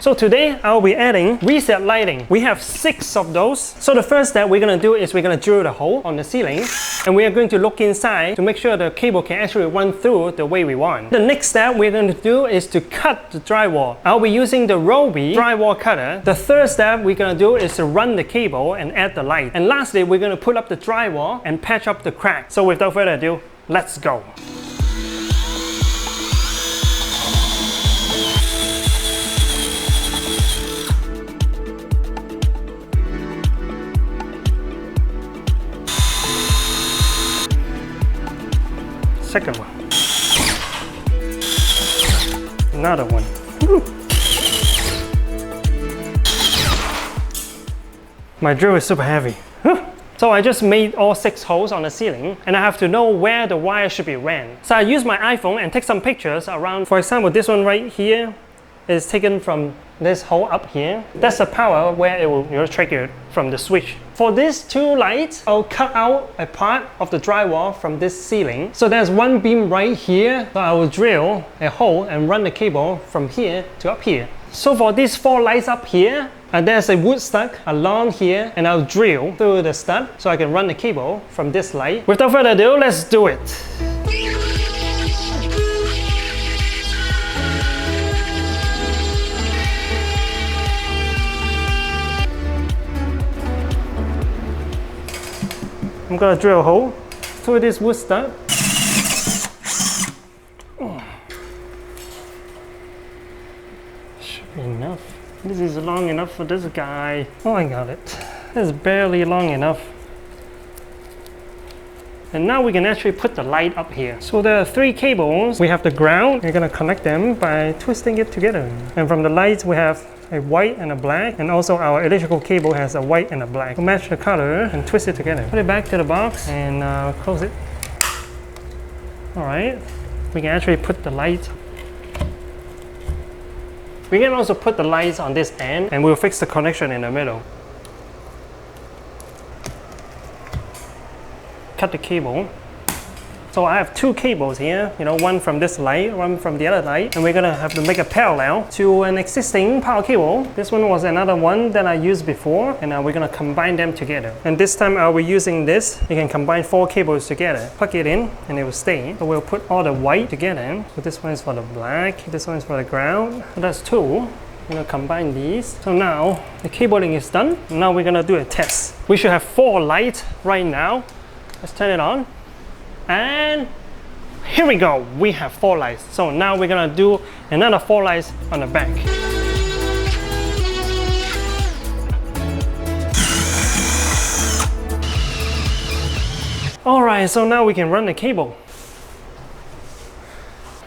So today I'll be adding reset lighting. We have 6 of those. So the first step we're gonna do is we're gonna drill the hole on the ceiling, and we are going to look inside to make sure the cable can actually run through the way we want. The next step we're going to do is to cut the drywall. I'll be using the Roby drywall cutter. The third step we're gonna do is to run the cable and add the light. And lastly, we're gonna put up the drywall and patch up the crack. So without further ado, let's go. Second one. Another one. Woo. My drill is super heavy. So I just made all 6 holes on the ceiling, and I have to know where the wire should be ran. So I use my iPhone and take some pictures around. For example, this one right here is taken from this hole up here. That's the power where it will trigger from the switch. For these 2 lights, I'll cut out a part of the drywall from this ceiling. So there's one beam right here. So I will drill a hole and run the cable from here to up here. So for these 4 lights up here, there's a wood stud along here, and I'll drill through the stud so I can run the cable from this light. Without further ado, let's do it. I'm gonna drill a hole through this wood stud. Should be enough. This is long enough for this guy. Oh, I got it. It's barely long enough. And now we can actually put the light up here. So there are 3 cables. We have the ground. We're gonna connect them by twisting it together. And from the lights, we have a white and a black, and also our electrical cable has a white and a black. We'll match the color and twist it together. Put it back to the box and close it. Alright, we can actually put the light. We can also put the lights on this end, and we'll fix the connection in the middle. Cut the cable. So I have 2 cables here, one from this light, one from the other light, and we're gonna have to make a parallel to an existing power cable. This one was another one that I used before, and we're gonna combine them together. And this time I'll be using this. You can combine 4 cables together, plug it in, and it will stay. So we'll put all the white together. So this one is for the black, this one is for the ground. So that's 2. We're gonna combine these. So now the cabling is done. Now we're gonna do a test. We should have 4 lights right now. Let's turn it on. And here we go, we have 4 lights. So now we're gonna do another 4 lights on the back. Alright, so now we can run the cable.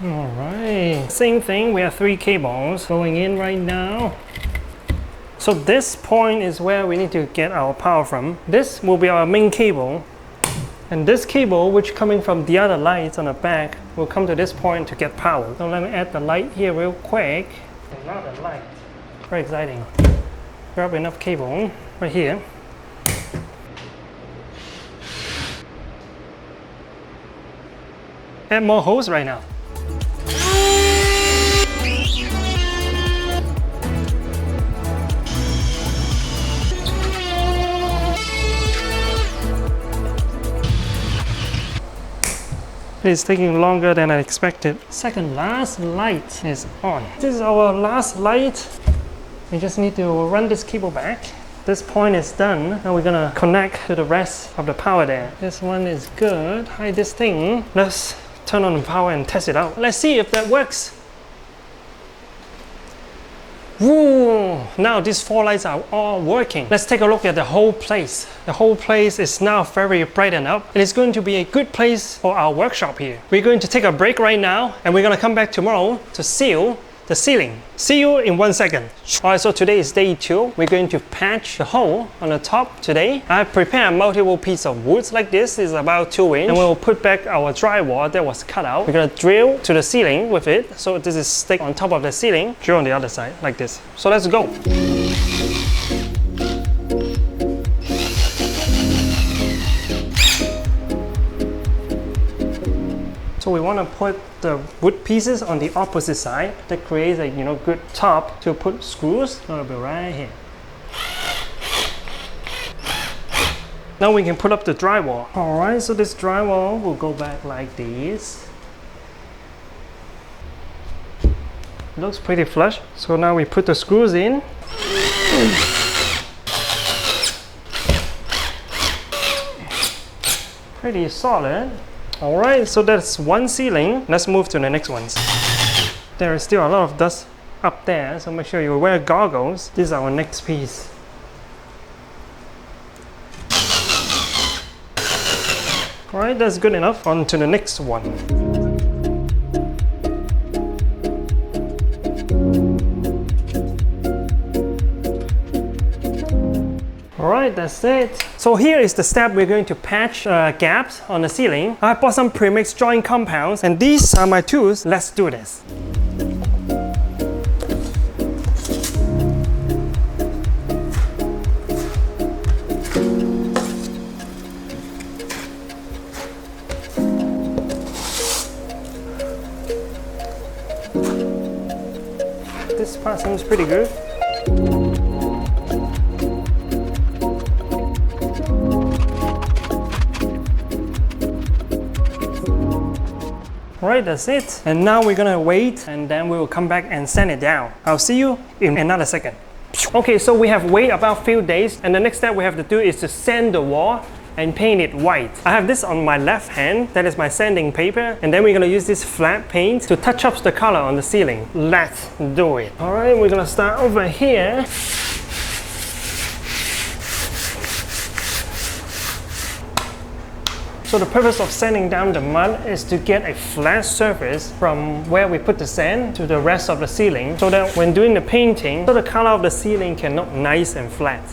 Alright, same thing, we have 3 cables going in right now. So this point is where we need to get our power from. This will be our main cable. And this cable, which coming from the other lights on the back, will come to this point to get power. So let me add the light here real quick. Another light. Very exciting. Grab enough cable right here. Add more holes right now. It's taking longer than I expected. Second last light is on. This is our last light. We just need to run this cable back. This point is done. Now we're gonna connect to the rest of the power there. This one is good. Hide this thing. Let's turn on the power and test it out. Let's see if that works. Woo! Now these 4 lights are all working. Let's take a look at the whole place. The whole place is now very brightened up. It is going to be a good place for our workshop here. We're going to take a break right now, and we're going to come back tomorrow to seal the ceiling. See you in 1 second. Alright, so today is day 2. We're going to patch the hole on the top today. I have prepared multiple pieces of wood like this. It's about 2 inch. And we'll put back our drywall that was cut out. We're going to drill to the ceiling with it. So this is stick on top of the ceiling. Drill on the other side like this. So let's go. So we we want to put the wood pieces on the opposite side. That creates a good top to put screws. Gonna be right here. Now we can put up the drywall. Alright, so this drywall will go back like this. Looks pretty flush. So now we put the screws in. Pretty solid. Alright, so that's one ceiling. Let's move to the next ones. There is still a lot of dust up there, so make sure you wear goggles. This is our next piece. Alright, that's good enough. On to the next one. Alright, that's it. So here is the step we're going to patch gaps on the ceiling. I bought some premixed joint compounds and these are my tools. Let's do this. This part seems pretty good. Alright, that's it. And now we're gonna wait and then we will come back and sand it down. I'll see you in another second. Okay, so we have waited about a few days and the next step we have to do is to sand the wall and paint it white. I have this on my left hand, that is my sanding paper, and then we're gonna use this flat paint to touch up the color on the ceiling. Let's do it. Alright, we're gonna start over here. So the purpose of sanding down the mud is to get a flat surface from where we put the sand to the rest of the ceiling, so that when doing the painting, so the color of the ceiling can look nice and flat.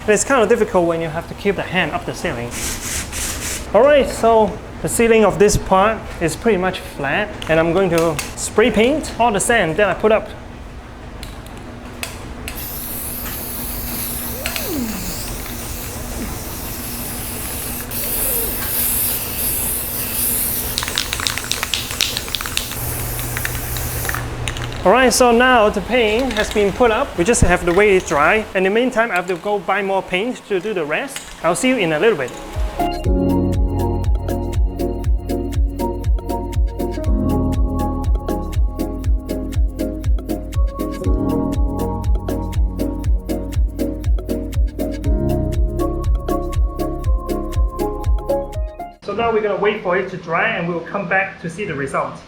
It's kind of difficult when you have to keep the hand up the ceiling. Alright, so the ceiling of this part is pretty much flat and I'm going to spray paint all the sand that I put up. Alright, so now the paint has been put up. We just have to wait it dry. In the meantime, I have to go buy more paint to do the rest. I'll see you in a little bit. So now we're gonna wait for it to dry and we'll come back to see the results.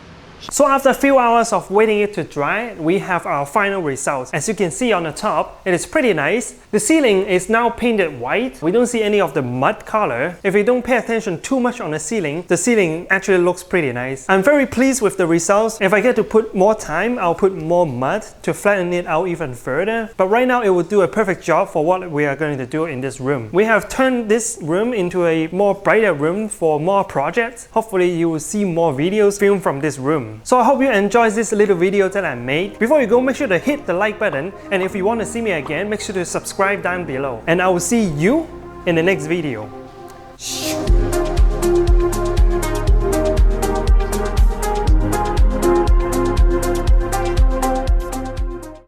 So after a few hours of waiting it to dry, we have our final results. As you can see on the top, it is pretty nice. The ceiling is now painted white. We don't see any of the mud color. If we don't pay attention too much on the ceiling actually looks pretty nice. I'm very pleased with the results. If I get to put more time, I'll put more mud to flatten it out even further. But right now it will do a perfect job for what we are going to do in this room. We have turned this room into a more brighter room for more projects. Hopefully you will see more videos filmed from this room. So I hope you enjoyed this little video that I made. Before you go, make sure to hit the like button, and if you want to see me again, make sure to subscribe down below. And I will see you in the next video.